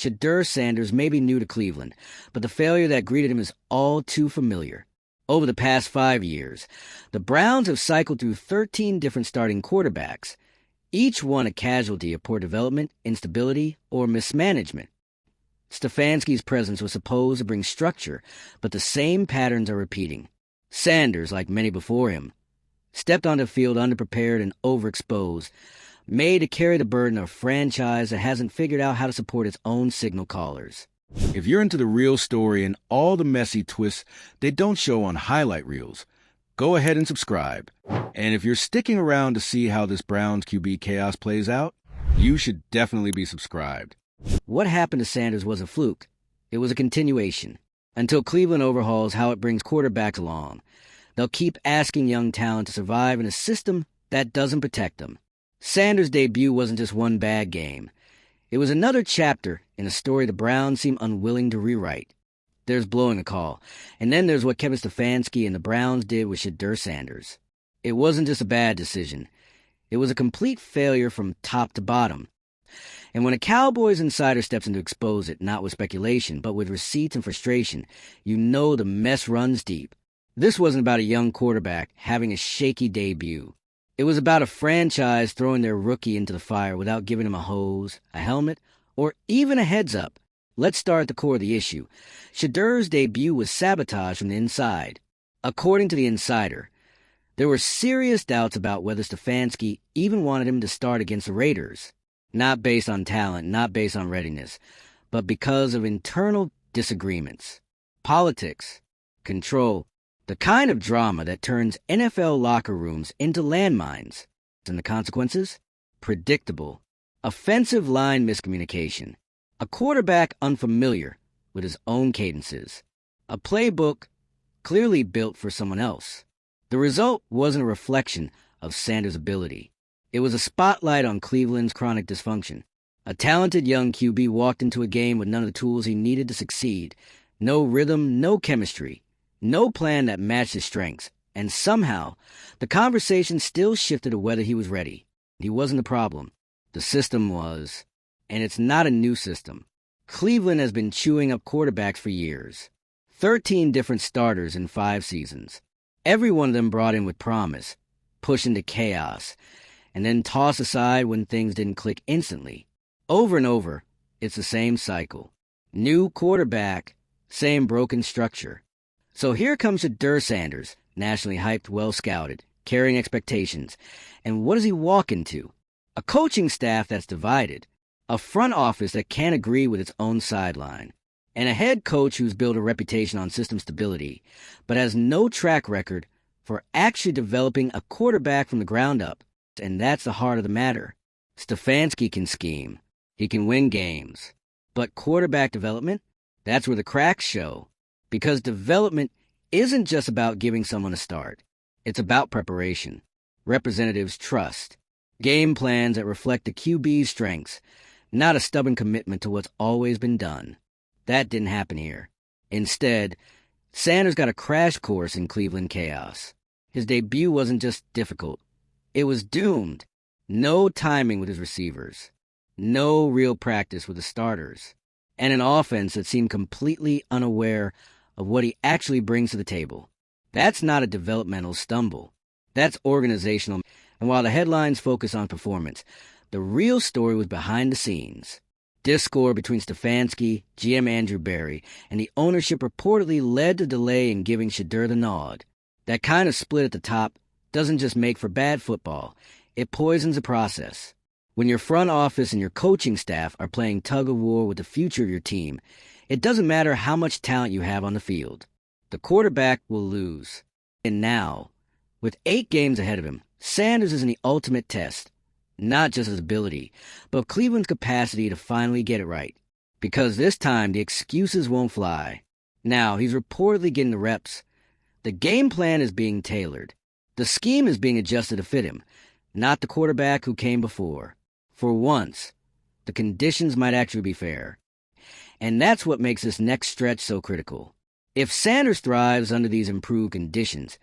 Shedeur Sanders may be new to Cleveland, but the failure that greeted him is all too familiar. Over the past 5 years, the Browns have cycled through 13 different starting quarterbacks, each one a casualty of poor development, instability, or mismanagement. Stefanski's presence was supposed to bring structure, but the same patterns are repeating. Sanders, like many before him, stepped onto the field underprepared and overexposed, made to carry the burden of a franchise that hasn't figured out how to support its own signal callers. If you're into the real story and all the messy twists they don't show on highlight reels, go ahead and subscribe. And if you're sticking around to see how this Browns QB chaos plays out, you should definitely be subscribed. What happened to Sanders was a fluke. It was a continuation. Until Cleveland overhauls how it brings quarterbacks along, they'll keep asking young talent to survive in a system that doesn't protect them. Sanders' debut wasn't just one bad game. It was another chapter in a story the Browns seem unwilling to rewrite. There's blowing a call, and then there's what Kevin Stefanski and the Browns did with Shedeur Sanders. It wasn't just a bad decision. It was a complete failure from top to bottom. And when a Cowboys insider steps in to expose it, not with speculation, but with receipts and frustration, you know the mess runs deep. This wasn't about a young quarterback having a shaky debut. It was about a franchise throwing their rookie into the fire without giving him a hose, a helmet, or even a heads-up. Let's start at the core of the issue. Shedeur's debut was sabotage from the inside. According to the insider, there were serious doubts about whether Stefanski even wanted him to start against the Raiders. Not based on talent, not based on readiness, but because of internal disagreements. Politics, control, the kind of drama that turns NFL locker rooms into landmines. And the consequences? Predictable. Offensive line miscommunication. A quarterback unfamiliar with his own cadences. A playbook clearly built for someone else. The result wasn't a reflection of Sanders' ability. It was a spotlight on Cleveland's chronic dysfunction. A talented young QB walked into a game with none of the tools he needed to succeed. No rhythm, no chemistry. No plan that matched his strengths, and somehow, the conversation still shifted to whether he was ready. He wasn't the problem. The system was. And it's not a new system. Cleveland has been chewing up quarterbacks for years. 13 different starters in 5 seasons. Every one of them brought in with promise, pushed into chaos, and then tossed aside when things didn't click instantly. Over and over, it's the same cycle. New quarterback, same broken structure. So here comes Shedeur Sanders, nationally hyped, well-scouted, carrying expectations. And what does he walk into? A coaching staff that's divided, a front office that can't agree with its own sideline, and a head coach who's built a reputation on system stability, but has no track record for actually developing a quarterback from the ground up. And that's the heart of the matter. Stefanski can scheme. He can win games. But quarterback development? That's where the cracks show. Because development isn't just about giving someone a start. It's about preparation, representatives' trust, game plans that reflect the QB's strengths, not a stubborn commitment to what's always been done. That didn't happen here. Instead, Sanders got a crash course in Cleveland chaos. His debut wasn't just difficult. It was doomed. No timing with his receivers. No real practice with the starters. And an offense that seemed completely unaware of what he actually brings to the table. That's not a developmental stumble. That's organizational. And while the headlines focus on performance, the real story was behind the scenes. Discord between Stefanski, GM Andrew Berry, and the ownership reportedly led to delay in giving Shedeur the nod. That kind of split at the top doesn't just make for bad football. It poisons the process. When your front office and your coaching staff are playing tug-of-war with the future of your team, it doesn't matter how much talent you have on the field. The quarterback will lose. And now, with 8 games ahead of him, Sanders is in the ultimate test. Not just his ability, but Cleveland's capacity to finally get it right. Because this time, the excuses won't fly. Now, he's reportedly getting the reps. The game plan is being tailored. The scheme is being adjusted to fit him, not the quarterback who came before. For once, the conditions might actually be fair. And that's what makes this next stretch so critical. If Sanders thrives under these improved conditions,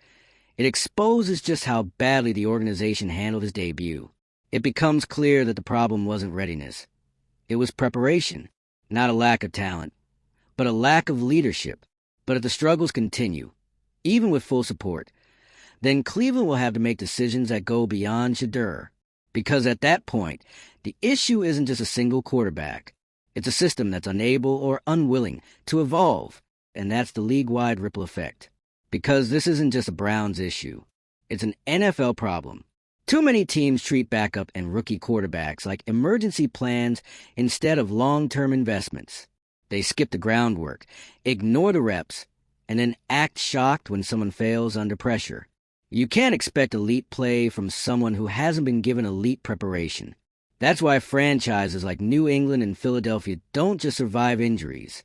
it exposes just how badly the organization handled his debut. It becomes clear that the problem wasn't readiness. It was preparation. Not a lack of talent, but a lack of leadership. But if the struggles continue, even with full support, then Cleveland will have to make decisions that go beyond Shedeur. Because at that point, the issue isn't just a single quarterback. It's a system that's unable or unwilling to evolve, and that's the league-wide ripple effect. Because this isn't just a Browns issue. It's an NFL problem. Too many teams treat backup and rookie quarterbacks like emergency plans instead of long-term investments. They skip the groundwork, ignore the reps, and then act shocked when someone fails under pressure. You can't expect elite play from someone who hasn't been given elite preparation. That's why franchises like New England and Philadelphia don't just survive injuries.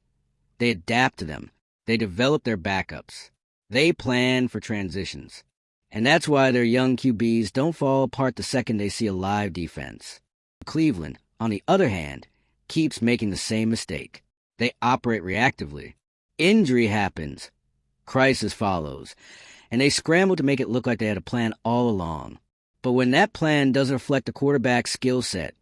They adapt to them. They develop their backups. They plan for transitions. And that's why their young QBs don't fall apart the second they see a live defense. Cleveland, on the other hand, keeps making the same mistake. They operate reactively. Injury happens. Crisis follows. And they scramble to make it look like they had a plan all along. But when that plan doesn't reflect the quarterback's skill set,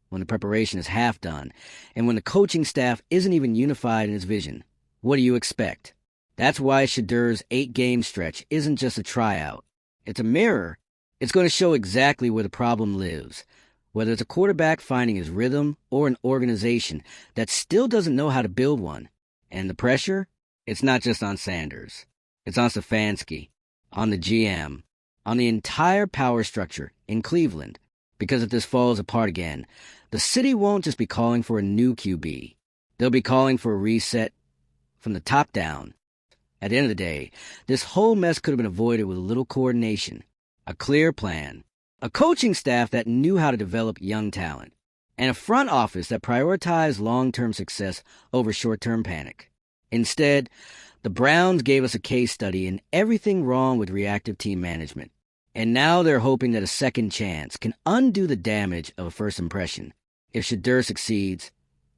when the preparation is half done, and when the coaching staff isn't even unified in its vision, what do you expect? That's why Shedeur's 8-game stretch isn't just a tryout. It's a mirror. It's going to show exactly where the problem lives, whether it's a quarterback finding his rhythm or an organization that still doesn't know how to build one. And the pressure? It's not just on Sanders. It's on Stefanski, on the GM, on the entire power structure in Cleveland. Because if this falls apart again, the city won't just be calling for a new QB. They'll be calling for a reset from the top down. At the end of the day, this whole mess could have been avoided with a little coordination, a clear plan, a coaching staff that knew how to develop young talent, and a front office that prioritized long-term success over short-term panic. Instead, the Browns gave us a case study in everything wrong with reactive team management. And now they're hoping that a second chance can undo the damage of a first impression. If Shedeur succeeds,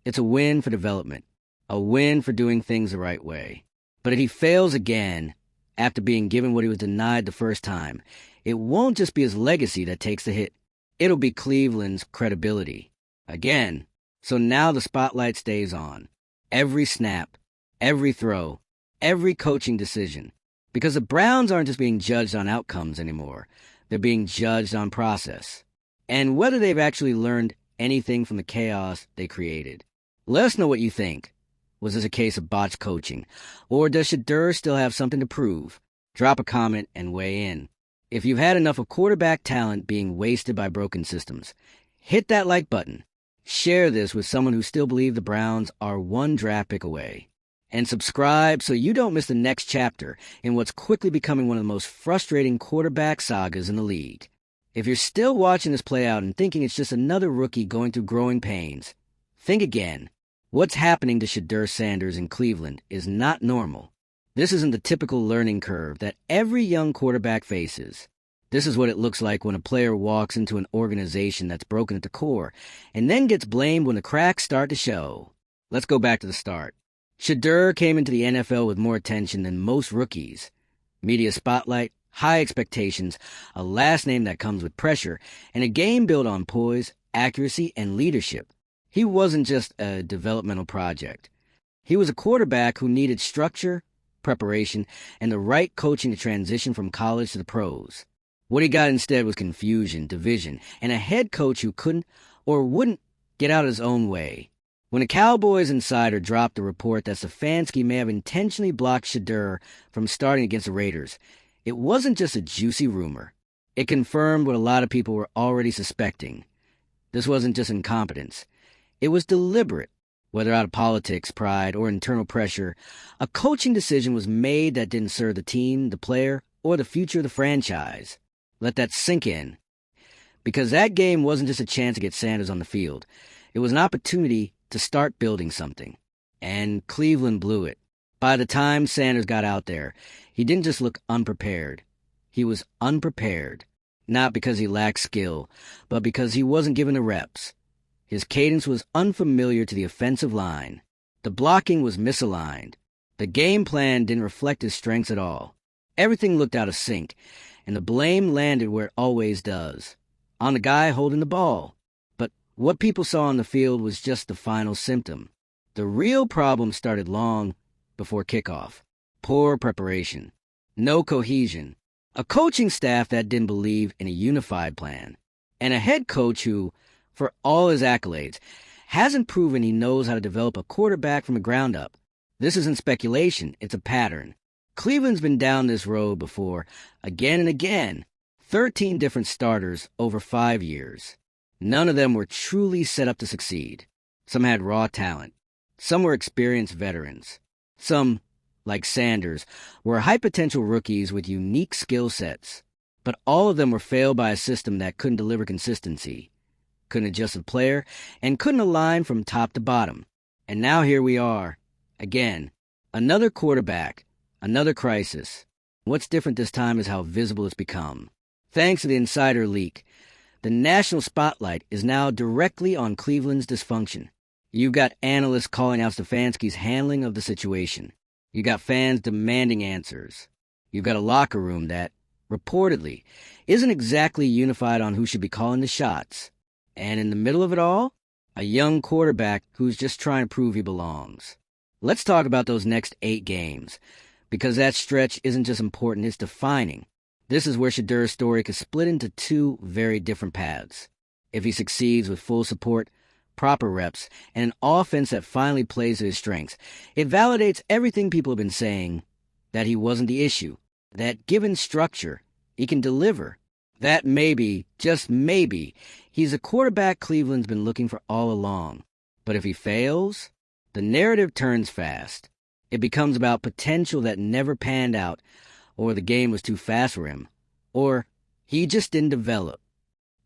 it's a win for development, a win for doing things the right way. But if he fails again, after being given what he was denied the first time, it won't just be his legacy that takes the hit. It'll be Cleveland's credibility. Again. So now the spotlight stays on. Every snap, every throw, every coaching decision. Because the Browns aren't just being judged on outcomes anymore. They're being judged on process. And whether they've actually learned anything from the chaos they created. Let us know what you think. Was this a case of botched coaching? Or does Shedeur still have something to prove? Drop a comment and weigh in. If you've had enough of quarterback talent being wasted by broken systems, hit that like button. Share this with someone who still believes the Browns are one draft pick away. And subscribe so you don't miss the next chapter in what's quickly becoming one of the most frustrating quarterback sagas in the league. If you're still watching this play out and thinking it's just another rookie going through growing pains, think again. What's happening to Shedeur Sanders in Cleveland is not normal. This isn't the typical learning curve that every young quarterback faces. This is what it looks like when a player walks into an organization that's broken at the core and then gets blamed when the cracks start to show. Let's go back to the start. Shedeur came into the NFL with more attention than most rookies. Media spotlight, high expectations, a last name that comes with pressure, and a game built on poise, accuracy, and leadership. He wasn't just a developmental project. He was a quarterback who needed structure, preparation, and the right coaching to transition from college to the pros. What he got instead was confusion, division, and a head coach who couldn't or wouldn't get out of his own way. When a Cowboys insider dropped the report that Stefanski may have intentionally blocked Shedeur from starting against the Raiders, it wasn't just a juicy rumor. It confirmed what a lot of people were already suspecting. This wasn't just incompetence. It was deliberate. Whether out of politics, pride, or internal pressure, a coaching decision was made that didn't serve the team, the player, or the future of the franchise. Let that sink in. Because that game wasn't just a chance to get Sanders on the field. It was an opportunity to start building something. And Cleveland blew it. By the time Sanders got out there, he didn't just look unprepared. He was unprepared. Not because he lacked skill, but because he wasn't given the reps. His cadence was unfamiliar to the offensive line. The blocking was misaligned. The game plan didn't reflect his strengths at all. Everything looked out of sync, and the blame landed where it always does, on the guy holding the ball. But what people saw on the field was just the final symptom. The real problem started long before kickoff. Poor preparation. No cohesion. A coaching staff that didn't believe in a unified plan. And a head coach who, for all his accolades, hasn't proven he knows how to develop a quarterback from the ground up. This isn't speculation, it's a pattern. Cleveland's been down this road before, again and again. 13 different starters over 5 years. None of them were truly set up to succeed. Some had raw talent. Some were experienced veterans. Some, like Sanders, were high-potential rookies with unique skill sets. But all of them were failed by a system that couldn't deliver consistency, couldn't adjust the player, and couldn't align from top to bottom. And now here we are, again. Another quarterback, another crisis. What's different this time is how visible it's become. Thanks to the insider leak, the national spotlight is now directly on Cleveland's dysfunction. You've got analysts calling out Stefanski's handling of the situation. You've got fans demanding answers. You've got a locker room that, reportedly, isn't exactly unified on who should be calling the shots. And in the middle of it all, a young quarterback who's just trying to prove he belongs. Let's talk about those next 8 games, because that stretch isn't just important, it's defining. This is where Shedeur's story could split into 2 very different paths. If he succeeds with full support, proper reps, and an offense that finally plays to his strengths, it validates everything people have been saying, that he wasn't the issue, that given structure, he can deliver, that maybe, just maybe, he's a quarterback Cleveland's been looking for all along. But if he fails, the narrative turns fast. It becomes about potential that never panned out, or the game was too fast for him, or he just didn't develop.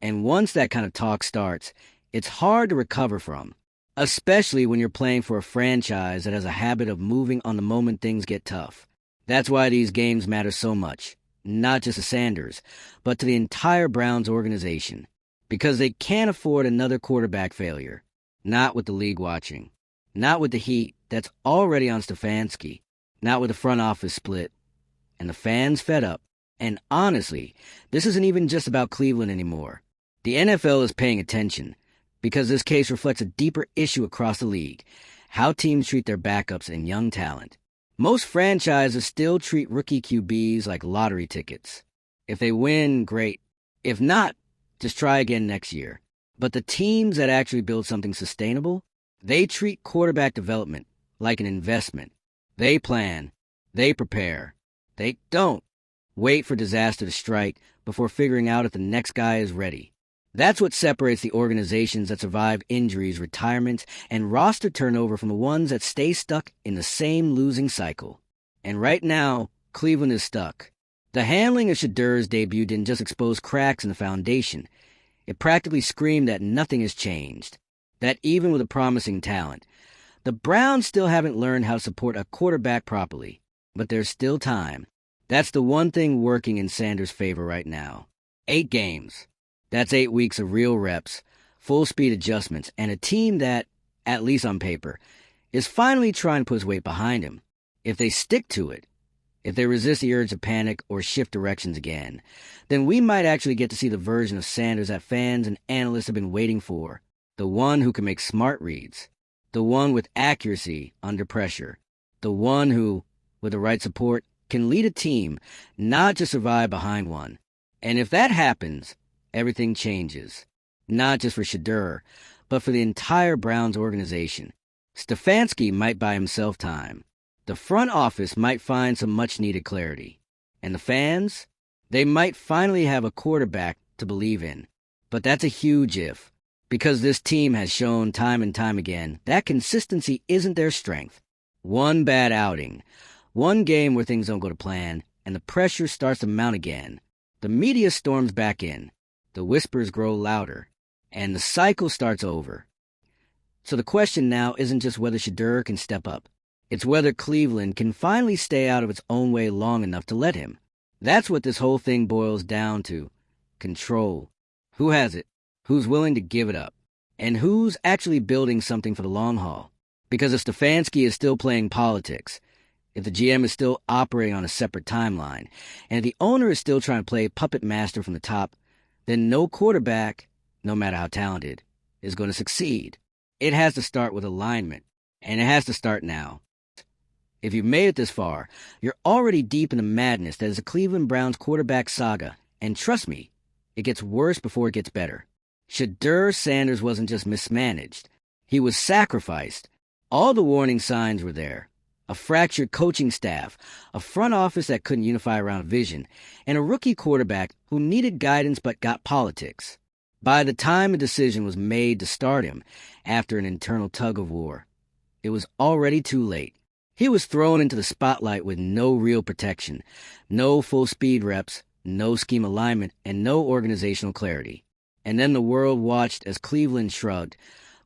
And once that kind of talk starts, it's hard to recover from, especially when you're playing for a franchise that has a habit of moving on the moment things get tough. That's why these games matter so much, not just to Sanders, but to the entire Browns organization, because they can't afford another quarterback failure, not with the league watching, not with the heat that's already on Stefanski, not with the front office split, and the fans fed up. And honestly, this isn't even just about Cleveland anymore. The NFL is paying attention, because this case reflects a deeper issue across the league, how teams treat their backups and young talent. Most franchises still treat rookie QBs like lottery tickets. If they win, great. If not, just try again next year. But the teams that actually build something sustainable, they treat quarterback development like an investment. They plan. They prepare. They don't wait for disaster to strike before figuring out if the next guy is ready. That's what separates the organizations that survive injuries, retirements, and roster turnover from the ones that stay stuck in the same losing cycle. And right now, Cleveland is stuck. The handling of Shedeur's debut didn't just expose cracks in the foundation. It practically screamed that nothing has changed. That even with a promising talent, the Browns still haven't learned how to support a quarterback properly. But there's still time. That's the one thing working in Sanders' favor right now. 8 games. That's 8 weeks of real reps, full-speed adjustments, and a team that, at least on paper, is finally trying to put his weight behind him. If they stick to it, if they resist the urge to panic or shift directions again, then we might actually get to see the version of Sanders that fans and analysts have been waiting for. The one who can make smart reads. The one with accuracy under pressure. The one who, with the right support, can lead a team, not just survive behind one. And if that happens, everything changes. Not just for Shedeur, but for the entire Browns organization. Stefanski might buy himself time. The front office might find some much-needed clarity. And the fans? They might finally have a quarterback to believe in. But that's a huge if, because this team has shown time and time again that consistency isn't their strength. One bad outing, one game where things don't go to plan, and the pressure starts to mount again. The media storms back in. The whispers grow louder, and the cycle starts over. So the question now isn't just whether Shedeur can step up. It's whether Cleveland can finally stay out of its own way long enough to let him. That's what this whole thing boils down to. Control. Who has it? Who's willing to give it up? And who's actually building something for the long haul? Because if Stefanski is still playing politics, if the GM is still operating on a separate timeline, and if the owner is still trying to play puppet master from the top, then no quarterback, no matter how talented, is going to succeed. It has to start with alignment. And it has to start now. If you've made it this far, you're already deep in the madness that is the Cleveland Browns quarterback saga, and trust me, it gets worse before it gets better. Shedeur Sanders wasn't just mismanaged. He was sacrificed. All the warning signs were there. A fractured coaching staff, a front office that couldn't unify around vision, and a rookie quarterback who needed guidance but got politics. By the time a decision was made to start him, after an internal tug-of-war, it was already too late. He was thrown into the spotlight with no real protection, no full-speed reps, no scheme alignment, and no organizational clarity. And then the world watched as Cleveland shrugged,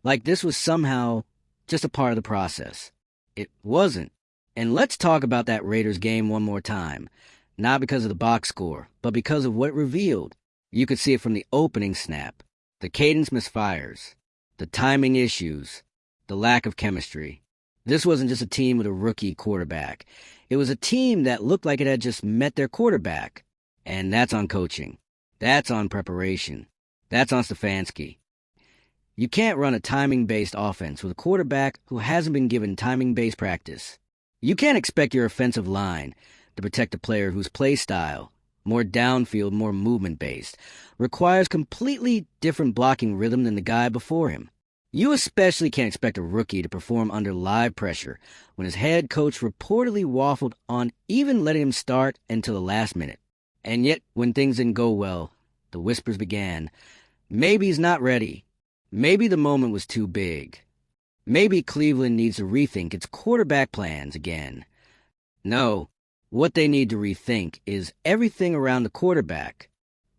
like this was somehow just a part of the process. It wasn't. And let's talk about that Raiders game one more time. Not because of the box score, but because of what it revealed. You could see it from the opening snap. The cadence misfires. The timing issues. The lack of chemistry. This wasn't just a team with a rookie quarterback. It was a team that looked like it had just met their quarterback. And that's on coaching. That's on preparation. That's on Stefanski. You can't run a timing-based offense with a quarterback who hasn't been given timing-based practice. You can't expect your offensive line to protect a player whose play style, more downfield, more movement-based, requires completely different blocking rhythm than the guy before him. You especially can't expect a rookie to perform under live pressure when his head coach reportedly waffled on even letting him start until the last minute. And yet, when things didn't go well, the whispers began. Maybe he's not ready. Maybe the moment was too big. Maybe Cleveland needs to rethink its quarterback plans again. No, what they need to rethink is everything around the quarterback.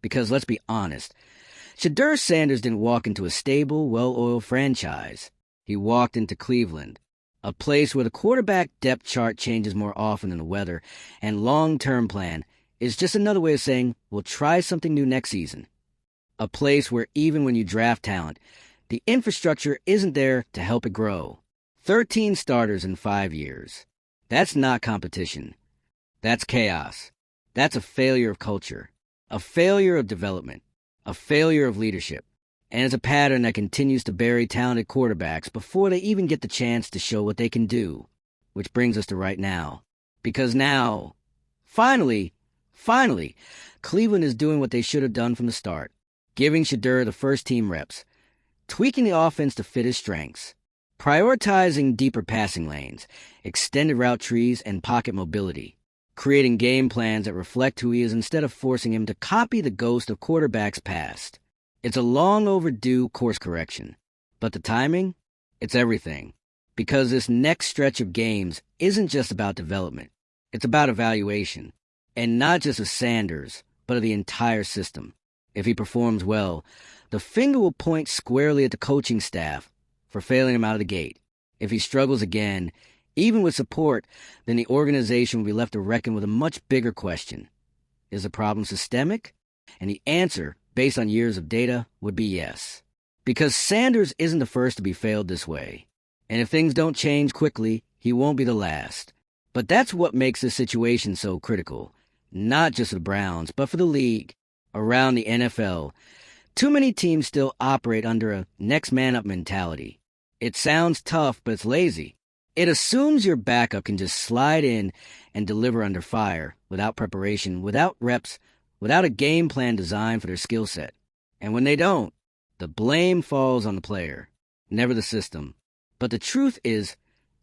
Because let's be honest, Shedeur Sanders didn't walk into a stable, well-oiled franchise. He walked into Cleveland, a place where the quarterback depth chart changes more often than the weather, and long-term plan is just another way of saying, we'll try something new next season. A place where even when you draft talent, the infrastructure isn't there to help it grow. 13 starters in 5 years. That's not competition. That's chaos. That's a failure of culture, a failure of development, a failure of leadership. And it's a pattern that continues to bury talented quarterbacks before they even get the chance to show what they can do. Which brings us to right now. Because now, finally, Cleveland is doing what they should have done from the start. Giving Shedeur the first team reps, tweaking the offense to fit his strengths, prioritizing deeper passing lanes, extended route trees, and pocket mobility, creating game plans that reflect who he is instead of forcing him to copy the ghost of quarterbacks past. It's a long overdue course correction. But the timing? It's everything. Because this next stretch of games isn't just about development. It's about evaluation. And not just of Sanders, but of the entire system. If he performs well, the finger will point squarely at the coaching staff for failing him out of the gate. If he struggles again, even with support, then the organization will be left to reckon with a much bigger question. Is the problem systemic? And the answer, based on years of data, would be yes. Because Sanders isn't the first to be failed this way. And if things don't change quickly, he won't be the last. But that's what makes this situation so critical. Not just for the Browns, but for the league. Around the NFL, too many teams still operate under a next man up mentality. It sounds tough, but it's lazy. It assumes your backup can just slide in and deliver under fire, without preparation, without reps, without a game plan designed for their skill set. And when they don't, the blame falls on the player, never the system. But the truth is,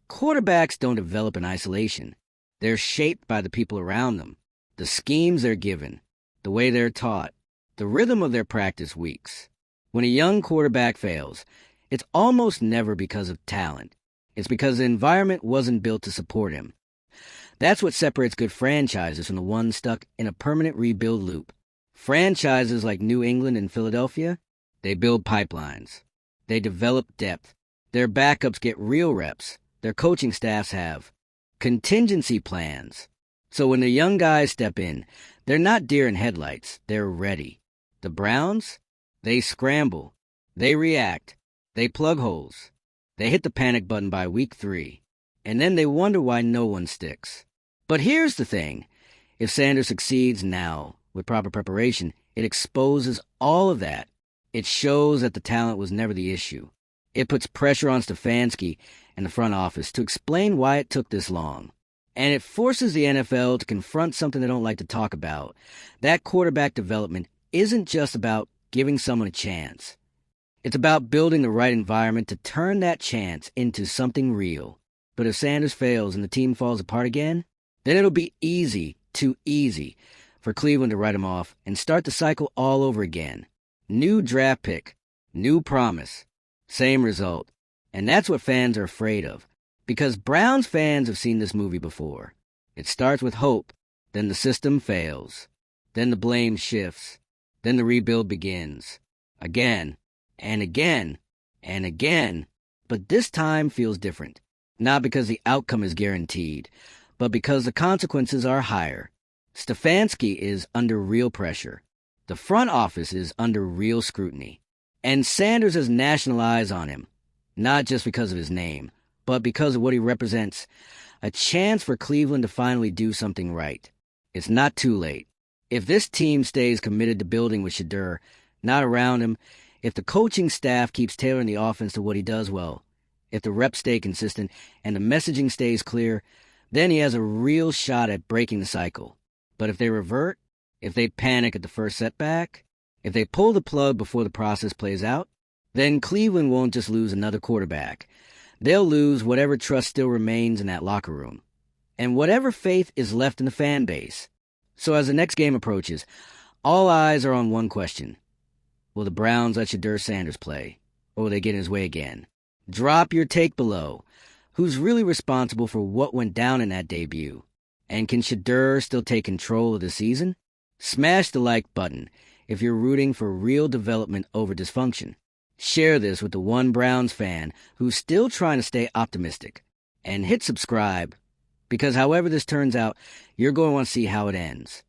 quarterbacks don't develop in isolation. They're shaped by the people around them, the schemes they're given, the way they're taught, the rhythm of their practice weeks. When a young quarterback fails, it's almost never because of talent. It's because the environment wasn't built to support him. That's what separates good franchises from the ones stuck in a permanent rebuild loop. Franchises like New England and Philadelphia, they build pipelines. They develop depth. Their backups get real reps. Their coaching staffs have contingency plans. So when the young guys step in, they're not deer in headlights. They're ready. The Browns? They scramble. They react. They plug holes. They hit the panic button by week 3. And then they wonder why no one sticks. But here's the thing. If Sanders succeeds now, with proper preparation, it exposes all of that. It shows that the talent was never the issue. It puts pressure on Stefanski and the front office to explain why it took this long. And it forces the NFL to confront something they don't like to talk about. That quarterback development isn't just about giving someone a chance. It's about building the right environment to turn that chance into something real. But if Sanders fails and the team falls apart again, then it'll be too easy, for Cleveland to write him off and start the cycle all over again. New draft pick, new promise, same result. And that's what fans are afraid of, because Browns fans have seen this movie before. It starts with hope, then the system fails, then the blame shifts, then the rebuild begins. Again, and again, and again. But this time feels different. Not because the outcome is guaranteed, but because the consequences are higher. Stefanski is under real pressure. The front office is under real scrutiny. And Sanders has national eyes on him, not just because of his name, but because of what he represents. A chance for Cleveland to finally do something right. It's not too late. If this team stays committed to building with Shedeur, not around him, if the coaching staff keeps tailoring the offense to what he does well, if the reps stay consistent and the messaging stays clear, then he has a real shot at breaking the cycle. But if they revert, if they panic at the first setback, if they pull the plug before the process plays out, then Cleveland won't just lose another quarterback. They'll lose whatever trust still remains in that locker room, and whatever faith is left in the fan base. So as the next game approaches, all eyes are on one question. Will the Browns let Shedeur Sanders play, or will they get in his way again? Drop your take below. Who's really responsible for what went down in that debut? And can Shedeur still take control of the season? Smash the like button if you're rooting for real development over dysfunction. Share this with the one Browns fan who's still trying to stay optimistic. And hit subscribe, because however this turns out, you're going to want to see how it ends.